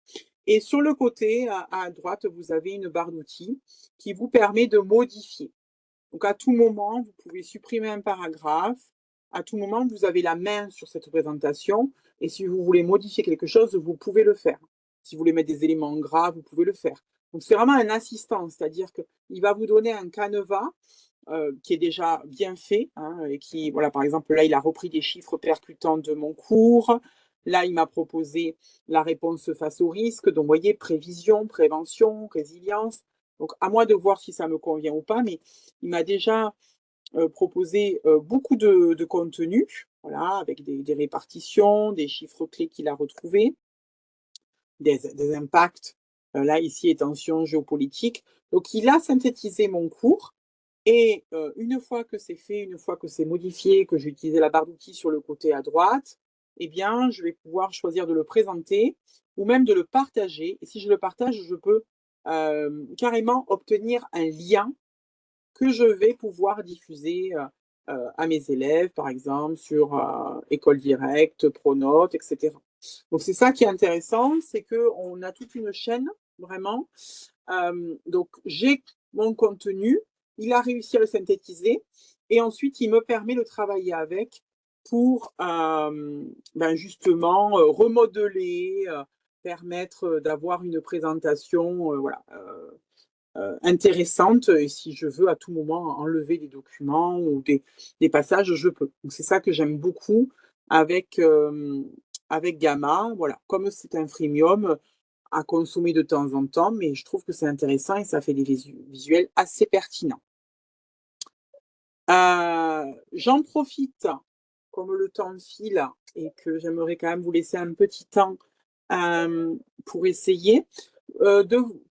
Et sur le côté, à droite, vous avez une barre d'outils qui vous permet de modifier. Donc, à tout moment, vous pouvez supprimer un paragraphe. À tout moment, vous avez la main sur cette présentation. Et si vous voulez modifier quelque chose, vous pouvez le faire. Si vous voulez mettre des éléments en gras, vous pouvez le faire. Donc, c'est vraiment un assistant, c'est-à-dire qu'il va vous donner un canevas qui est déjà bien fait. Hein, et qui, voilà, par exemple, là, il a repris des chiffres percutants de mon cours. Là, il m'a proposé la réponse face au risque. Donc, vous voyez, prévision, prévention, résilience. Donc, à moi de voir si ça me convient ou pas, mais il m'a déjà proposé beaucoup de contenu, voilà, avec des répartitions, des chiffres clés qu'il a retrouvés, des impacts, là, ici, et tensions géopolitiques. Donc, il a synthétisé mon cours. Et une fois que c'est fait, une fois que c'est modifié, que j'ai utilisé la barre d'outils sur le côté à droite, eh bien, je vais pouvoir choisir de le présenter ou même de le partager. Et si je le partage, je peux carrément obtenir un lien que je vais pouvoir diffuser à mes élèves, par exemple, sur École Directe, Pronote, etc. Donc, c'est ça qui est intéressant, c'est qu'on a toute une chaîne, vraiment. Donc, j'ai mon contenu, il a réussi à le synthétiser, et ensuite, il me permet de travailler avec pour justement remodeler, permettre d'avoir une présentation voilà, intéressante, et si je veux à tout moment enlever des documents ou des passages, je peux. Donc c'est ça que j'aime beaucoup avec, avec Gamma. Voilà, comme c'est un freemium à consommer de temps en temps, mais je trouve que c'est intéressant et ça fait des visuels assez pertinents. J'en profite, comme le temps file et que j'aimerais quand même vous laisser un petit temps pour essayer.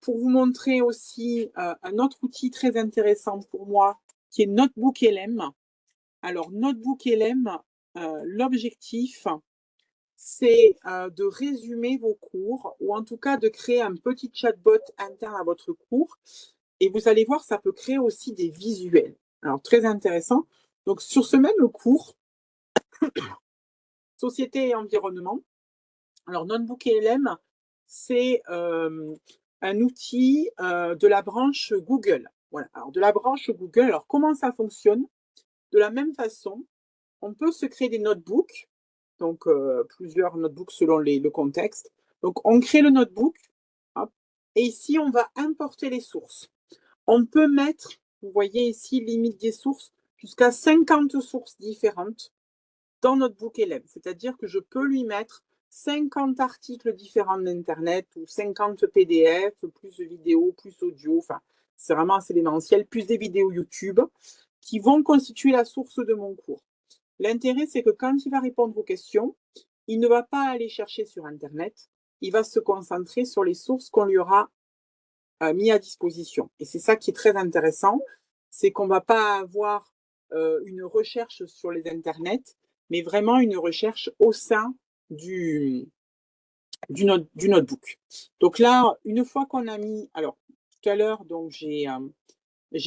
Pour vous montrer aussi un autre outil très intéressant pour moi, qui est Notebook LM. Alors, Notebook LM, l'objectif, c'est de résumer vos cours, ou en tout cas de créer un petit chatbot interne à votre cours. Et vous allez voir, ça peut créer aussi des visuels. Alors, très intéressant. Donc, sur ce même cours, société et environnement, alors Notebook LM, c'est un outil de la branche Google. Voilà. Alors, de la branche Google, alors comment ça fonctionne? De la même façon, on peut se créer des notebooks, donc plusieurs notebooks selon le contexte. Donc, on crée le notebook, hop, et ici, on va importer les sources. On peut mettre, vous voyez ici, limite des sources, jusqu'à 50 sources différentes dans Notebook LM. C'est-à-dire que je peux lui mettre 50 articles différents d'Internet ou 50 PDF, plus de vidéos, plus audio, enfin, c'est vraiment assez démentiel, plus des vidéos YouTube qui vont constituer la source de mon cours. L'intérêt, c'est que quand il va répondre aux questions, il ne va pas aller chercher sur Internet, il va se concentrer sur les sources qu'on lui aura mis à disposition. Et c'est ça qui est très intéressant, c'est qu'on ne va pas avoir une recherche sur les internets, mais vraiment une recherche au sein du notebook. Donc là, une fois qu'on a mis, alors tout à l'heure, donc j'ai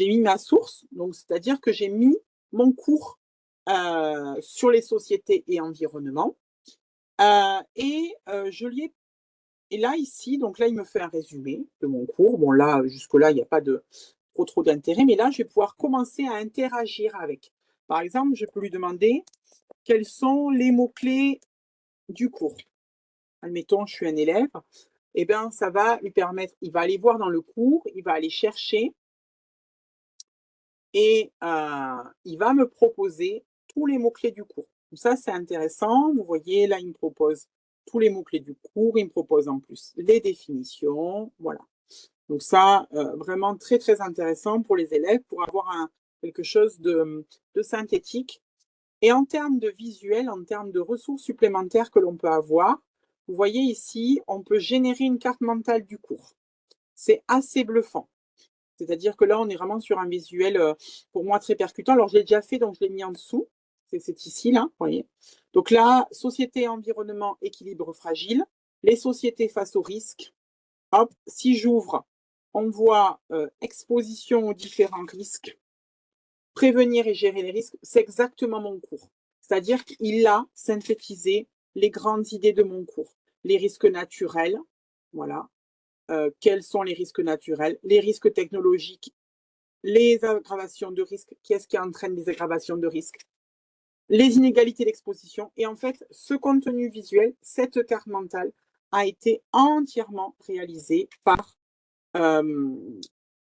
mis ma source, donc c'est-à-dire que j'ai mis mon cours sur les sociétés et environnement, et je lui ai. Et là, ici, donc là, il me fait un résumé de mon cours. Bon, là, jusque-là, il n'y a pas de trop d'intérêt, mais là, je vais pouvoir commencer à interagir avec. Par exemple, je peux lui demander quels sont les mots-clés du cours. Admettons, je suis un élève, eh bien, ça va lui permettre, il va aller voir dans le cours, il va aller chercher et il va me proposer tous les mots-clés du cours. Donc ça, c'est intéressant. Vous voyez, là, il me propose tous les mots-clés du cours. Il me propose en plus les définitions. Voilà. Donc ça, vraiment très, très intéressant pour les élèves, pour avoir quelque chose de synthétique. Et en termes de visuel, en termes de ressources supplémentaires que l'on peut avoir, vous voyez ici, on peut générer une carte mentale du cours. C'est assez bluffant. C'est-à-dire que là, on est vraiment sur un visuel, pour moi, très percutant. Alors, je l'ai déjà fait, donc je l'ai mis en dessous. C'est ici, là, vous voyez. Donc là, société, environnement, équilibre fragile. Les sociétés face aux risques. Hop, si j'ouvre, on voit exposition aux différents risques, prévenir et gérer les risques. C'est exactement mon cours. C'est-à-dire qu'il a synthétisé les grandes idées de mon cours. Les risques naturels, voilà. Quels sont les risques naturels, les risques technologiques, les aggravations de risque, qu'est-ce qui entraîne les aggravations de risque, les inégalités d'exposition. Et en fait, ce contenu visuel, cette carte mentale, a été entièrement réalisée par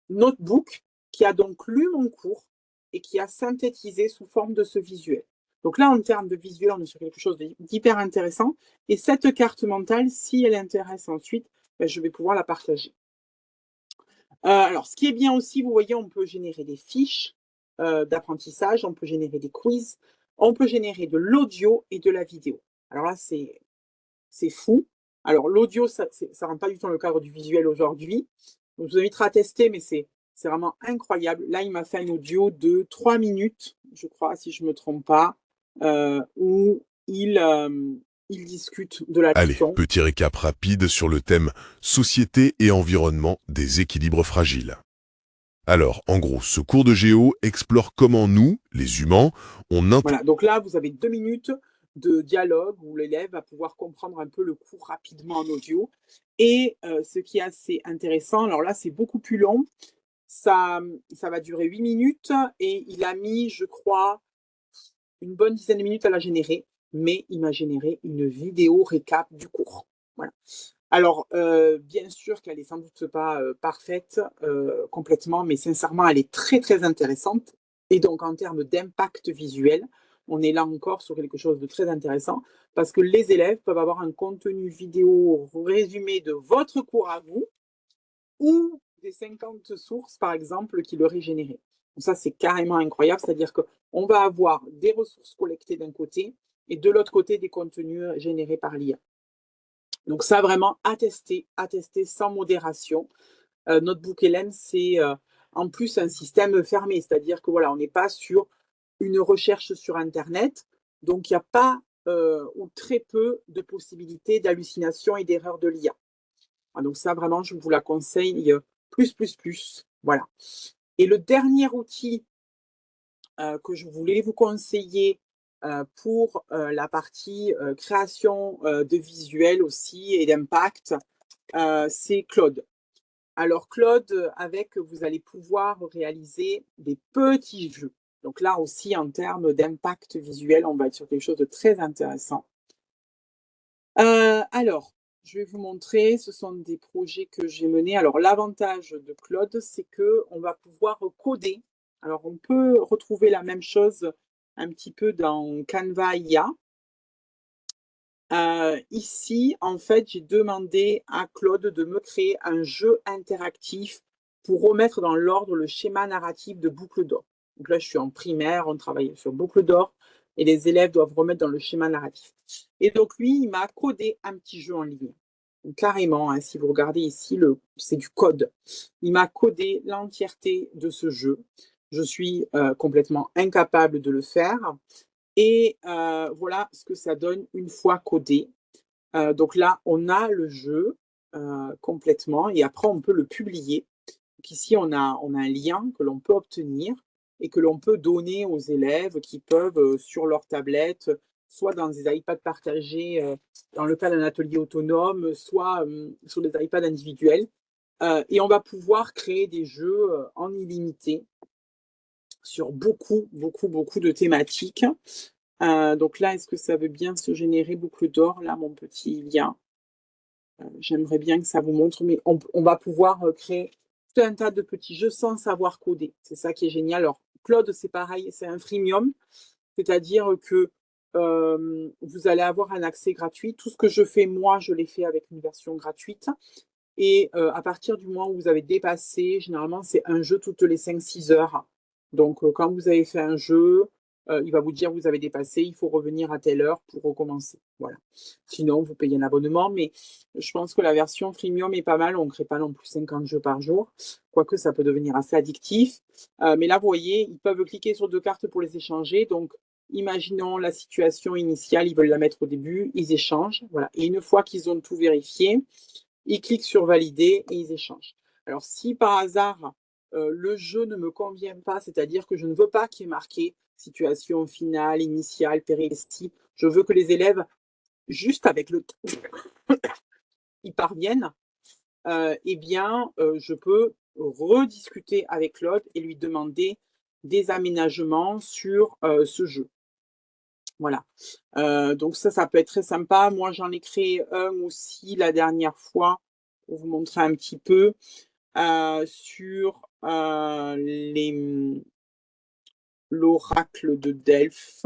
Notebook, qui a donc lu mon cours et qui a synthétisé sous forme de ce visuel. Donc là, en termes de visuel, on est sur quelque chose d'hyper intéressant. Et cette carte mentale, si elle intéresse ensuite, ben, je vais pouvoir la partager. Alors, ce qui est bien aussi, vous voyez, on peut générer des fiches d'apprentissage, on peut générer des quiz, on peut générer de l'audio et de la vidéo. Alors là, c'est fou. Alors, l'audio, ça ne rentre pas du tout dans le cadre du visuel aujourd'hui. Donc, je vous inviterai à tester, mais c'est vraiment incroyable. Là, il m'a fait un audio de 3 minutes, je crois, si je ne me trompe pas, où il discute de la Allez, leçon. petit récap rapide sur le thème société et environnement des équilibres fragiles. Alors, en gros, ce cours de géo explore comment nous, les humains, Voilà, donc là, vous avez 2 minutes de dialogue où l'élève va pouvoir comprendre un peu le cours rapidement en audio. Et ce qui est assez intéressant, alors là, c'est beaucoup plus long. Ça va durer 8 minutes et il a mis, je crois, une bonne dizaine de minutes à la générer, mais il m'a généré une vidéo récap du cours. Voilà. Alors, bien sûr qu'elle est sans doute pas parfaite complètement, mais sincèrement, elle est très, très intéressante. Et donc, en termes d'impact visuel, on est là encore sur quelque chose de très intéressant parce que les élèves peuvent avoir un contenu vidéo résumé de votre cours à vous ou des 50 sources, par exemple, qui l'auraient généré. Donc ça, c'est carrément incroyable, c'est-à-dire qu'on va avoir des ressources collectées d'un côté et de l'autre côté des contenus générés par l'IA. Donc ça, vraiment, à tester sans modération. Notebook LM, c'est en plus un système fermé, c'est-à-dire que voilà, on n'est pas sur une recherche sur Internet, donc il n'y a pas ou très peu de possibilités d'hallucination et d'erreur de l'IA. Donc ça, vraiment, je vous la conseille plus, plus, plus. Voilà. Et le dernier outil que je voulais vous conseiller pour la partie création de visuels aussi et d'impact, c'est Claude. Alors Claude, avec, vous allez pouvoir réaliser des petits jeux. Donc là aussi, en termes d'impact visuel, on va être sur quelque chose de très intéressant. Alors, je vais vous montrer, ce sont des projets que j'ai menés. Alors l'avantage de Claude, c'est qu'on va pouvoir coder. Alors on peut retrouver la même chose un petit peu dans Canva IA. Ici, en fait, j'ai demandé à Claude de me créer un jeu interactif pour remettre dans l'ordre le schéma narratif de Boucle d'or. Donc là, je suis en primaire, on travaille sur Boucle d'or et les élèves doivent remettre dans le schéma narratif. Et donc, lui, il m'a codé un petit jeu en ligne. Donc, carrément, hein, si vous regardez ici, c'est du code. Il m'a codé l'entièreté de ce jeu. Je suis complètement incapable de le faire. Et voilà ce que ça donne une fois codé. Donc là, on a le jeu complètement et après, on peut le publier. Donc ici, on a un lien que l'on peut obtenir et que l'on peut donner aux élèves qui peuvent, sur leur tablette, soit dans des iPads partagés dans le cas d'un atelier autonome, soit sur des iPads individuels. Et on va pouvoir créer des jeux en illimité sur beaucoup, beaucoup, beaucoup de thématiques. Donc là, est-ce que ça veut bien se générer boucle d'or, là, mon petit lien? J'aimerais bien que ça vous montre, mais on va pouvoir créer tout un tas de petits jeux sans savoir coder. C'est ça qui est génial. Alors, Claude, c'est pareil, c'est un freemium, c'est-à-dire que vous allez avoir un accès gratuit. Tout ce que je fais, moi, je l'ai fait avec une version gratuite. Et à partir du moment où vous avez dépassé, généralement, c'est un jeu toutes les 5-6 heures. Donc, quand vous avez fait un jeu, il va vous dire vous avez dépassé, il faut revenir à telle heure pour recommencer. Voilà. Sinon, vous payez un abonnement, mais je pense que la version freemium est pas mal. On ne crée pas non plus 50 jeux par jour, quoique ça peut devenir assez addictif. Mais là, vous voyez, ils peuvent cliquer sur 2 cartes pour les échanger. Donc, imaginons la situation initiale, ils veulent la mettre au début, ils échangent. Voilà. Et une fois qu'ils ont tout vérifié, ils cliquent sur valider et ils échangent. Alors, si par hasard, le jeu ne me convient pas, c'est-à-dire que je ne veux pas qu'il y ait marqué situation finale, initiale, péripétie, je veux que les élèves, juste avec le temps, y parviennent, eh bien, je peux rediscuter avec Claude et lui demander des aménagements sur ce jeu. Voilà. Donc ça peut être très sympa. Moi, j'en ai créé un aussi la dernière fois pour vous montrer un petit peu sur l'oracle de Delphes.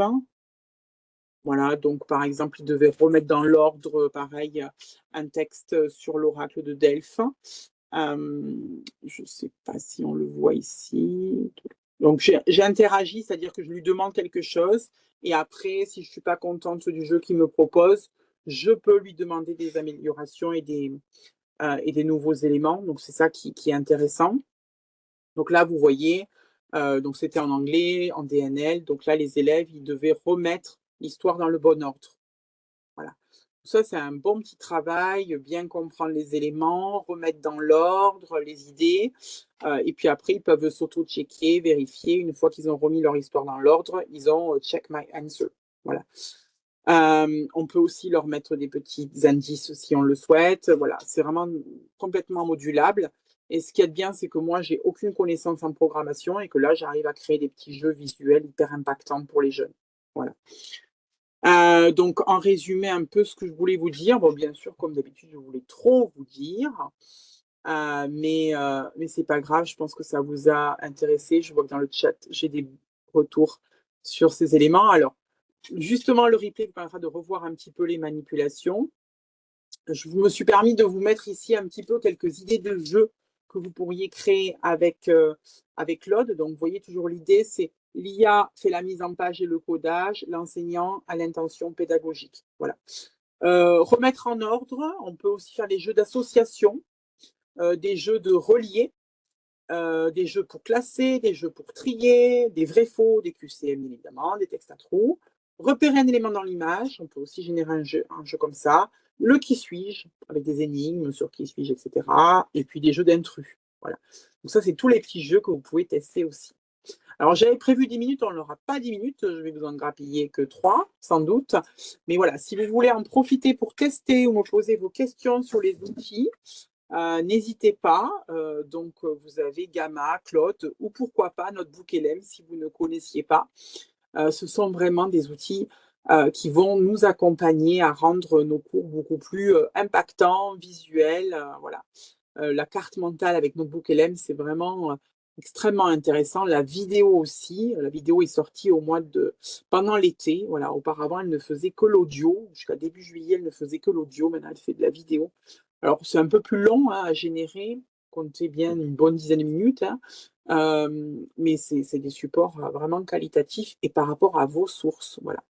Voilà, donc par exemple, il devait remettre dans l'ordre, pareil, un texte sur l'oracle de Delphes. Je ne sais pas si on le voit ici. Donc j'ai interagi, c'est-à-dire que je lui demande quelque chose et après, si je ne suis pas contente du jeu qu'il me propose, je peux lui demander des améliorations et des nouveaux éléments. Donc c'est ça qui est intéressant. Donc là, vous voyez, donc c'était en anglais, en DNL. Donc là, les élèves, ils devaient remettre l'histoire dans le bon ordre. Voilà. Ça, c'est un bon petit travail, bien comprendre les éléments, remettre dans l'ordre les idées. Et puis après, ils peuvent s'auto-checker, vérifier. Une fois qu'ils ont remis leur histoire dans l'ordre, ils ont check my answer. Voilà. On peut aussi leur mettre des petits indices si on le souhaite. Voilà, c'est vraiment complètement modulable. Et ce qui est bien, c'est que moi, j'ai aucune connaissance en programmation et que là, j'arrive à créer des petits jeux visuels hyper impactants pour les jeunes. Voilà. Donc, en résumé, un peu ce que je voulais vous dire. Bon, bien sûr, comme d'habitude, je voulais trop vous dire, mais c'est pas grave. Je pense que ça vous a intéressé. Je vois que dans le chat, j'ai des retours sur ces éléments. Alors, justement, le replay vous permettra de revoir un petit peu les manipulations. Je me suis permis de vous mettre ici un petit peu quelques idées de jeu que vous pourriez créer avec Claude. Donc, vous voyez toujours l'idée, c'est l'IA fait la mise en page et le codage, l'enseignant a l'intention pédagogique. Voilà. Remettre en ordre, on peut aussi faire des jeux d'association, des jeux de relier, des jeux pour classer, des jeux pour trier, des vrais-faux, des QCM évidemment, des textes à trous. Repérer un élément dans l'image, on peut aussi générer un jeu comme ça. Le qui suis-je, avec des énigmes sur qui suis-je, etc. Et puis des jeux d'intrus. Voilà. Donc ça, c'est tous les petits jeux que vous pouvez tester aussi. Alors, j'avais prévu 10 minutes, on n'aura pas 10 minutes, je vais vous en grappiller que 3, sans doute. Mais voilà, si vous voulez en profiter pour tester ou me poser vos questions sur les outils, n'hésitez pas. Donc, vous avez Gamma, Claude, ou pourquoi pas Notebook LM si vous ne connaissiez pas. Ce sont vraiment des outils qui vont nous accompagner à rendre nos cours beaucoup plus impactants, visuels. Voilà. La carte mentale avec Notebook LM, c'est vraiment extrêmement intéressant. La vidéo aussi. La vidéo est sortie pendant l'été. Voilà. Auparavant, elle ne faisait que l'audio. Jusqu'à début juillet, elle ne faisait que l'audio. Maintenant, elle fait de la vidéo. Alors, c'est un peu plus long à générer. Comptez bien une bonne dizaine de minutes. Mais c'est des supports vraiment qualitatifs et par rapport à vos sources. Voilà.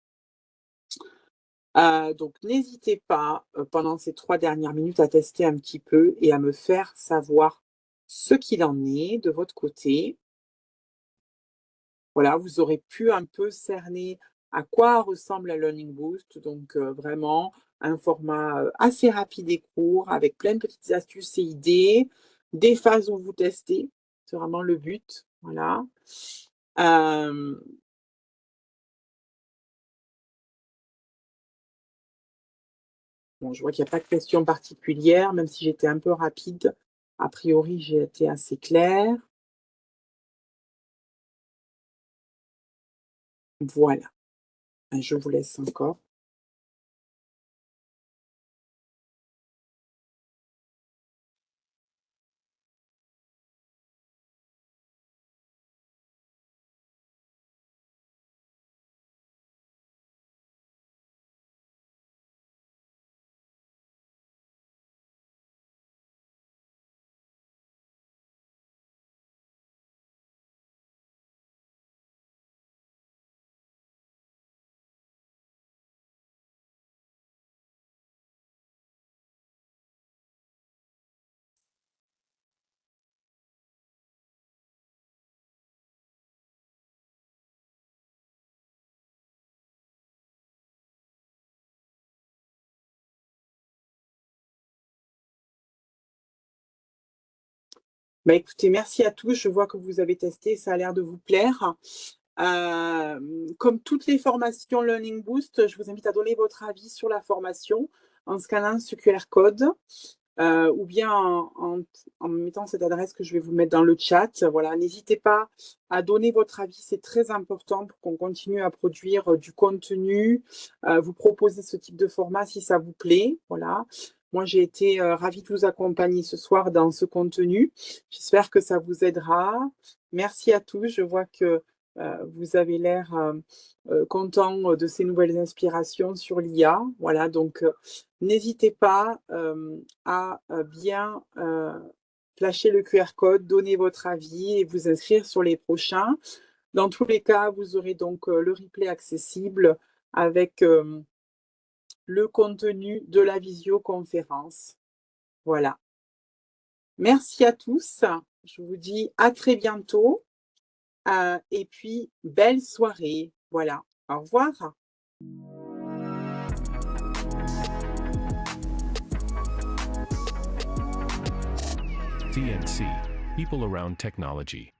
Donc, n'hésitez pas, pendant ces 3 dernières minutes, à tester un petit peu et à me faire savoir ce qu'il en est de votre côté. Voilà, vous aurez pu un peu cerner à quoi ressemble la Learning Boost. Donc, vraiment, un format assez rapide et court, avec plein de petites astuces et idées, des phases où vous testez. C'est vraiment le but. Voilà. Bon, je vois qu'il n'y a pas de questions particulières, même si j'étais un peu rapide. A priori, j'ai été assez claire. Voilà. Je vous laisse encore. Bah, écoutez, merci à tous. Je vois que vous avez testé, ça a l'air de vous plaire. Comme toutes les formations Learning Boost, je vous invite à donner votre avis sur la formation en scannant ce QR code ou bien en mettant cette adresse que je vais vous mettre dans le chat. Voilà, n'hésitez pas à donner votre avis, c'est très important pour qu'on continue à produire du contenu, vous proposer ce type de format si ça vous plaît. Voilà. Moi, j'ai été ravie de vous accompagner ce soir dans ce contenu. J'espère que ça vous aidera. Merci à tous. Je vois que vous avez l'air content de ces nouvelles inspirations sur l'IA. Voilà, donc n'hésitez pas à bien flasher le QR code, donner votre avis et vous inscrire sur les prochains. Dans tous les cas, vous aurez donc le replay accessible avec le contenu de la visioconférence. Voilà. Merci à tous. Je vous dis à très bientôt. Et puis, belle soirée. Voilà. Au revoir. TNC, People Around Technology.